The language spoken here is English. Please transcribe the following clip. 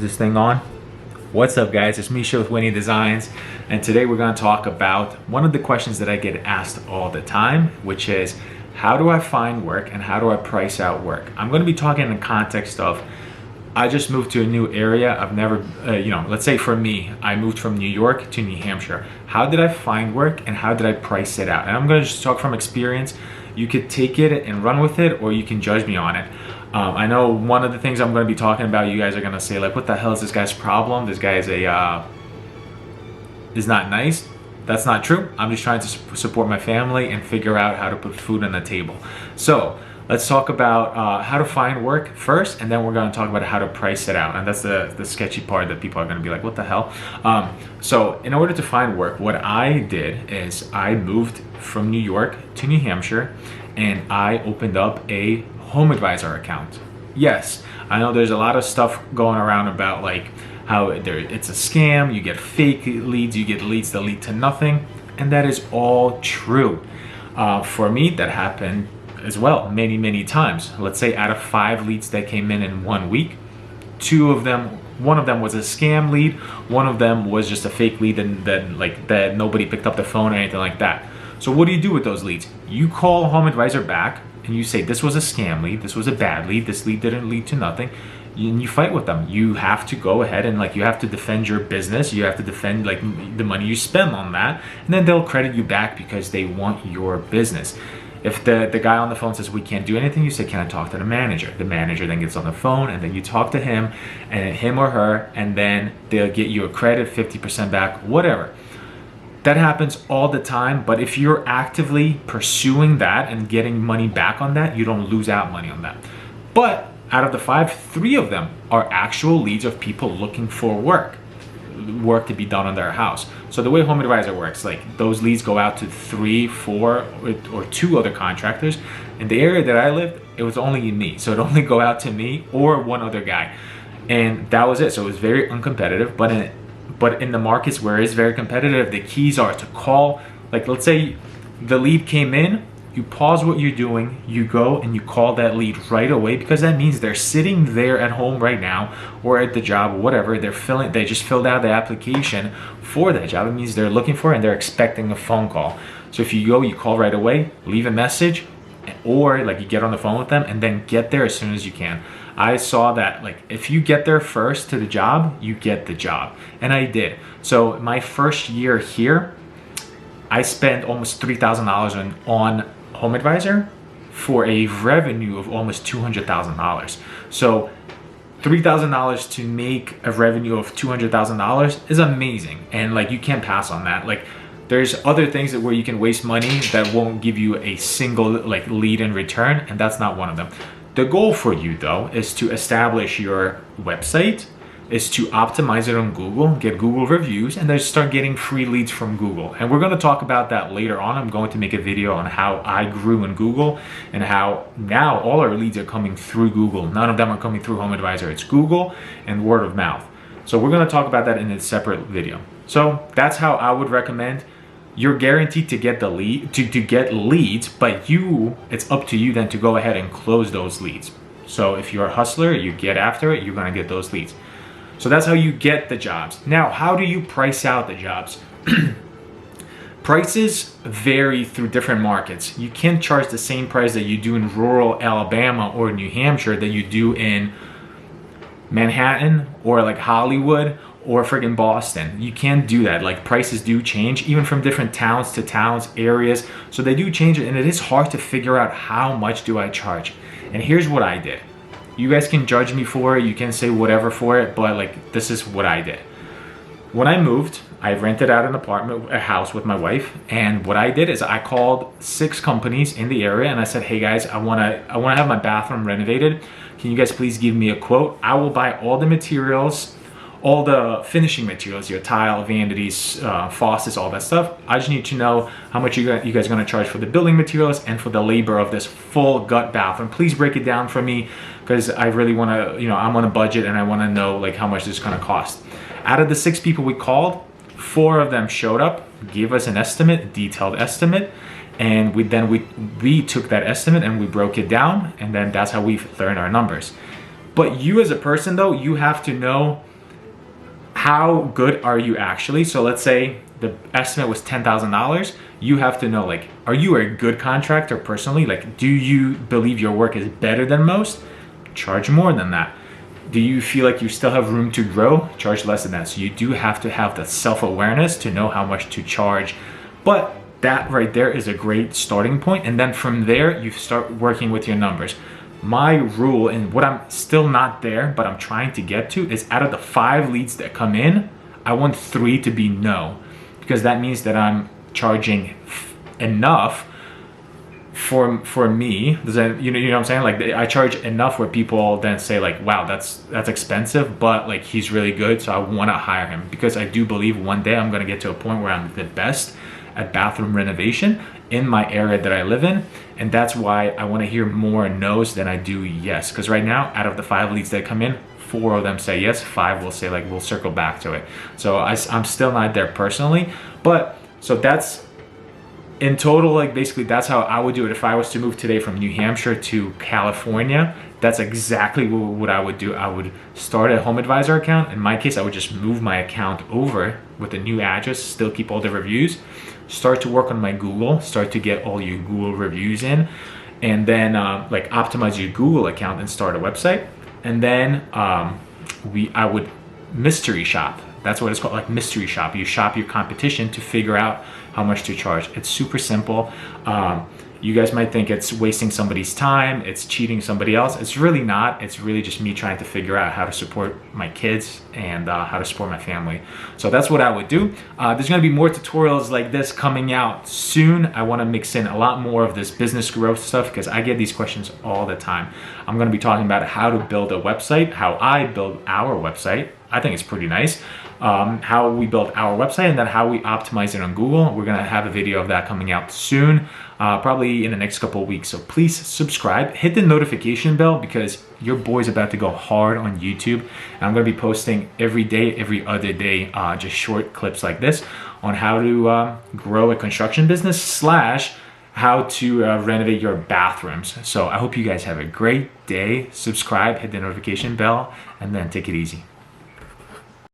Is this thing on? What's up, guys? It's Misha with Winnie Designs, and today we're going to talk about one of the questions that I get asked all the time, which is how do I find work and how do I price out work? I'm going to be talking in the context of I just moved to a new area. I've never, let's say for me, I moved from New York to New Hampshire. How did I find work and how did I price it out? And I'm going to just talk from experience. You could take it and run with it, or you can judge me on it. I know one of the things I'm going to be talking about, you guys are going to say, like, what the hell is this guy's problem? This guy is not nice. That's not true. I'm just trying to support my family and figure out how to put food on the table. So let's talk about how to find work first, and then we're going to talk about how to price it out. And that's the sketchy part that people are going to be like, what the hell? So in order to find work, what I did is I moved from New York to New Hampshire, and I opened up a home advisor account. Yes, I know there's a lot of stuff going around about like how it's a scam, you get fake leads, you get leads that lead to nothing, and that is all true. For me, that happened as well many times. Let's say out of 5 leads that came in 1 week, one of them was a scam lead, one of them was just a fake lead and then that nobody picked up the phone or anything like that. So what do you do with those leads? You call Home Advisor back and you say, this was a scam lead, this was a bad lead, this lead didn't lead to nothing, and you fight with them. You have to go ahead and you have to defend your business, you have to defend the money you spend on that, and then they'll credit you back because they want your business. If the guy on the phone says we can't do anything, you say, can I talk to the manager? The manager then gets on the phone and then you talk to him or her, and then they'll get you a credit, 50% back, whatever. That happens all the time, but if you're actively pursuing that and getting money back on that, you don't lose out money on that. But out of the 5, 3 of them are actual leads of people looking for work to be done on their house. So the way Home Advisor works, those leads go out to 3, 4, or 2 other contractors. In the area that I lived, it was only me. So it only go out to me or one other guy. And that was it. So it was very uncompetitive, but in the markets where it's very competitive, the keys are to call. Let's say the lead came in, you pause what you're doing, you go and you call that lead right away, because that means they're sitting there at home right now or at the job or whatever. They just filled out the application for that job. It means they're looking for it and they're expecting a phone call. So if you go, you call right away, leave a message, or you get on the phone with them and then get there as soon as you can. I saw that if you get there first to the job, you get the job. And I did. So my first year here, I spent almost $3,000 on Home Advisor for a revenue of almost $200,000. So $3,000 to make a revenue of $200,000 is amazing. And you can't pass on that. There's other things where you can waste money that won't give you a single lead in return, and that's not one of them. The goal for you though is to establish your website, is to optimize it on Google, get Google reviews, and then start getting free leads from Google. And we're going to talk about that later on. I'm going to make a video on how I grew in Google and how now all our leads are coming through Google. None of them are coming through Home Advisor. It's Google and word of mouth. So we're going to talk about that in a separate video. So that's how I would recommend. You're guaranteed to get the lead, to get leads, but it's up to you then to go ahead and close those leads. So if you're a hustler, you get after it, you're going to get those leads. So that's how you get the jobs. Now, how do you price out the jobs? Prices vary through different markets. You can't charge the same price that you do in rural Alabama or New Hampshire that you do in Manhattan or Hollywood or friggin' Boston. You can't do that. Prices do change, even from different towns to towns, areas. So they do change it, and it is hard to figure out how much do I charge. And here's what I did. You guys can judge me for it, you can say whatever for it, but this is what I did. When I moved, I rented out a house with my wife, and what I did is I called 6 companies in the area and I said, hey guys, I wanna have my bathroom renovated. Can you guys please give me a quote? I will buy all the materials, all the finishing materials, your tile, vanities, faucets, all that stuff. I just need to know how much you guys are gonna charge for the building materials and for the labor of this full gut bathroom. Please break it down for me, because I really wanna, I'm on a budget and I wanna know how much this is gonna cost. Out of the 6 people we called, 4 of them showed up, gave us an estimate, a detailed estimate, and we took that estimate and we broke it down, and then that's how we learned our numbers. But you as a person though, you have to know how good are you actually? So let's say the estimate was $10,000. You have to know, like, are you a good contractor personally? Like, do you believe your work is better than most? Charge more than that. Do you feel like you still have room to grow? Charge less than that. So you do have to have the self-awareness to know how much to charge. But that right there is a great starting point. And then from there, you start working with your numbers. My rule, and what I'm still not there, but I'm trying to get to, is out of the 5 leads that come in, I want 3 to be no. Because that means that I'm charging enough for me. Does that, you know what I'm saying? Like, I charge enough where people then say like, wow, that's expensive, but like, he's really good, so I want to hire him. Because I do believe one day I'm going to get to a point where I'm the best at bathroom renovation in my area that I live in. And that's why I want to hear more no's than I do yes. Because right now, out of the 5 leads that come in, 4 of them say yes, 5 will say like, we'll circle back to it. So I'm still not there personally, but so that's in total, like basically that's how I would do it. If I was to move today from New Hampshire to California, that's exactly what I would do. I would start a HomeAdvisor account. In my case, I would just move my account over with a new address, still keep all the reviews, start to work on my Google, start to get all your Google reviews in, and then like optimize your Google account and start a website. And then I would mystery shop. That's what it's called, like mystery shop. You shop your competition to figure out how much to charge. It's super simple. You guys might think it's wasting somebody's time, it's cheating somebody else. It's really not. It's really just me trying to figure out how to support my kids and how to support my family. So that's what I would do. There's gonna be more tutorials like this coming out soon. I wanna mix in a lot more of this business growth stuff because I get these questions all the time. I'm gonna be talking about how to build a website, how I build our website. I think it's pretty nice. How we build our website and then how we optimize it on Google. We're gonna have a video of that coming out soon, probably in the next couple of weeks. So please subscribe, hit the notification bell because your boy's about to go hard on YouTube. And I'm gonna be posting every day, every other day, just short clips like this on how to grow a construction business / how to renovate your bathrooms. So I hope you guys have a great day. Subscribe, hit the notification bell, and then take it easy.